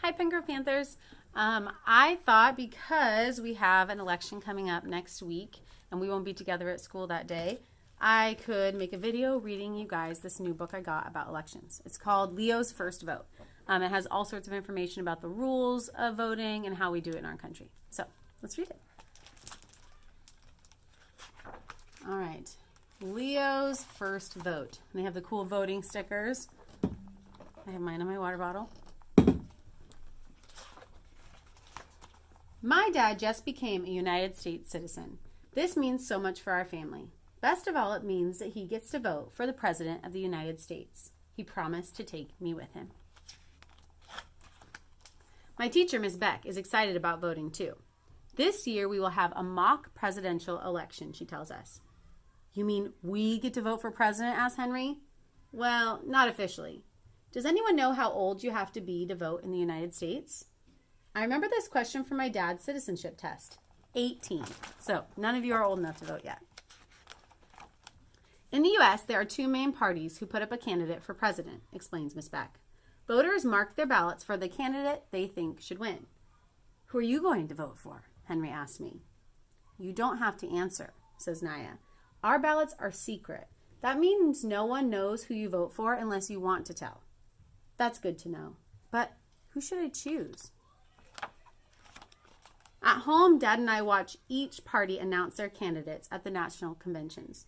Hi, Pine Panthers. I thought because we have an election coming up next week and we won't be together at school that day, I could make a video reading you guys this new book I got about elections. It's called Leo's First Vote. It has all sorts of information about the rules of voting and how we do it in our country. So let's read it. All right. Leo's First Vote. And they have the cool voting stickers. I have mine in my water bottle. My dad just became a United States citizen. This means so much for our family. Best of all, it means that he gets to vote for the President of the United States. He promised to take me with him. My teacher, Miss Beck, is excited about voting too. This year we will have a mock presidential election, she tells us. You mean we get to vote for president? Asked Henry. Well, not officially. Does anyone know how old you have to be to vote in the United States? I remember this question from my dad's citizenship test. 18. So none of you are old enough to vote yet. In the U.S., there are two main parties who put up a candidate for president, explains Ms. Beck. Voters mark their ballots for the candidate they think should win. Who are you going to vote for? Henry asked me. You don't have to answer, says Naya. Our ballots are secret. That means no one knows who you vote for unless you want to tell. That's good to know. But who should I choose? At home, Dad and I watch each party announce their candidates at the national conventions.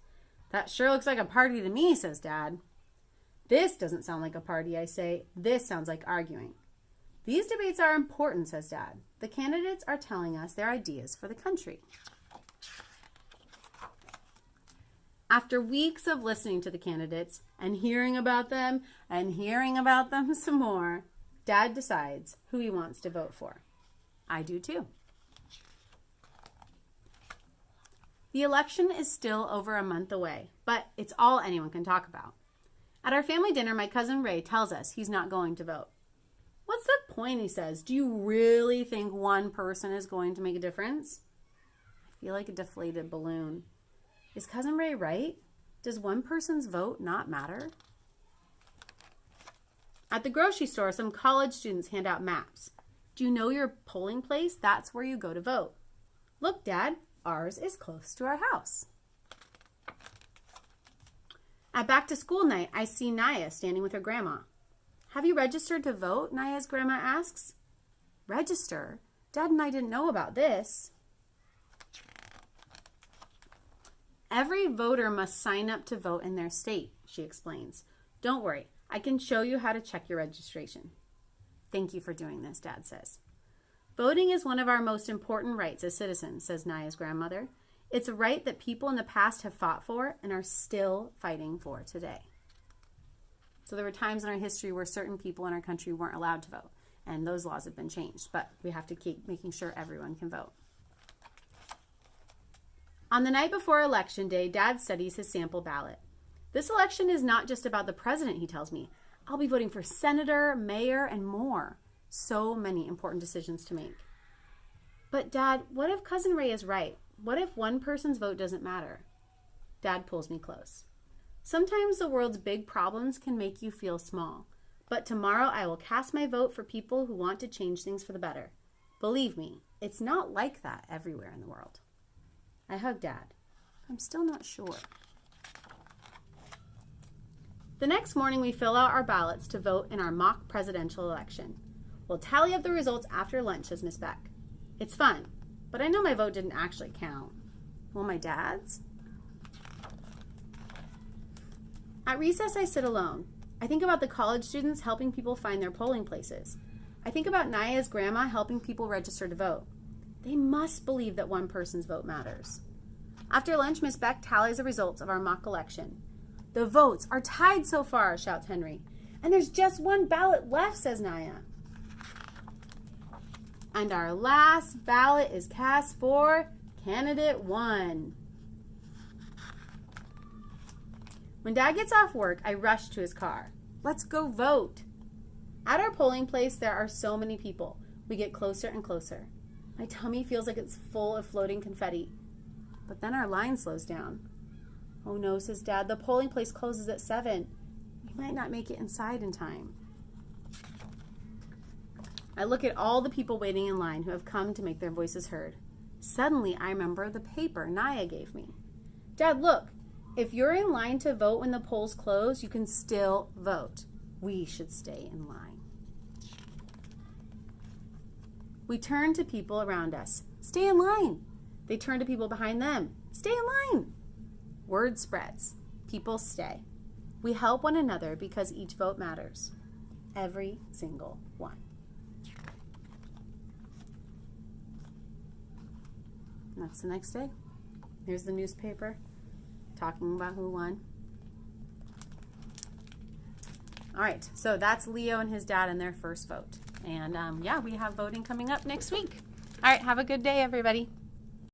That sure looks like a party to me, says Dad. This doesn't sound like a party, I say. This sounds like arguing. These debates are important, says Dad. The candidates are telling us their ideas for the country. After weeks of listening to the candidates and hearing about them some more, Dad decides who he wants to vote for. I do too. The election is still over a month away, but it's all anyone can talk about. At our family dinner, my cousin Ray tells us he's not going to vote. What's the point, he says. Do you really think one person is going to make a difference? I feel like a deflated balloon. Is Cousin Ray right? Does one person's vote not matter? At the grocery store, some college students hand out maps. Do you know your polling place? That's where you go to vote. Look, Dad, ours is close to our house. At back to school night, I see Naya standing with her grandma. Have you registered to vote? Naya's grandma asks. Register? Dad and I didn't know about this. Every voter must sign up to vote in their state, she explains. Don't worry, I can show you how to check your registration. Thank you for doing this, Dad says. Voting is one of our most important rights as citizens, says Naya's grandmother. It's a right that people in the past have fought for and are still fighting for today. So there were times in our history where certain people in our country weren't allowed to vote, and those laws have been changed, but we have to keep making sure everyone can vote. On the night before Election Day, Dad studies his sample ballot. This election is not just about the president, he tells me. I'll be voting for senator, mayor, and more. So many important decisions to make. But Dad, what if Cousin Ray is right? What if one person's vote doesn't matter? Dad pulls me close. Sometimes the world's big problems can make you feel small. But tomorrow I will cast my vote for people who want to change things for the better. Believe me, it's not like that everywhere in the world. I hug Dad. I'm still not sure. The next morning we fill out our ballots to vote in our mock presidential election. We'll tally up the results after lunch, says Miss Beck. It's fun, but I know my vote didn't actually count. Will my dad's? At recess, I sit alone. I think about the college students helping people find their polling places. I think about Naya's grandma helping people register to vote. They must believe that one person's vote matters. After lunch, Miss Beck tallies the results of our mock election. The votes are tied so far, shouts Henry. And there's just one ballot left, says Naya. And our last ballot is cast for candidate 1. When Dad gets off work, I rush to his car. Let's go vote. At our polling place, there are so many people. We get closer and closer. My tummy feels like it's full of floating confetti. But then our line slows down. Oh no, says Dad, the polling place closes at 7. We might not make it inside in time. I look at all the people waiting in line who have come to make their voices heard. Suddenly, I remember the paper Naya gave me. Dad, look, if you're in line to vote when the polls close, you can still vote. We should stay in line. We turn to people around us. Stay in line. They turn to people behind them. Stay in line. Word spreads. People stay. We help one another because each vote matters. Every single one. And that's the next day. Here's the newspaper talking about who won. All right, so that's Leo and his dad in their first vote. And yeah, we have voting coming up next week. All right, have a good day, everybody.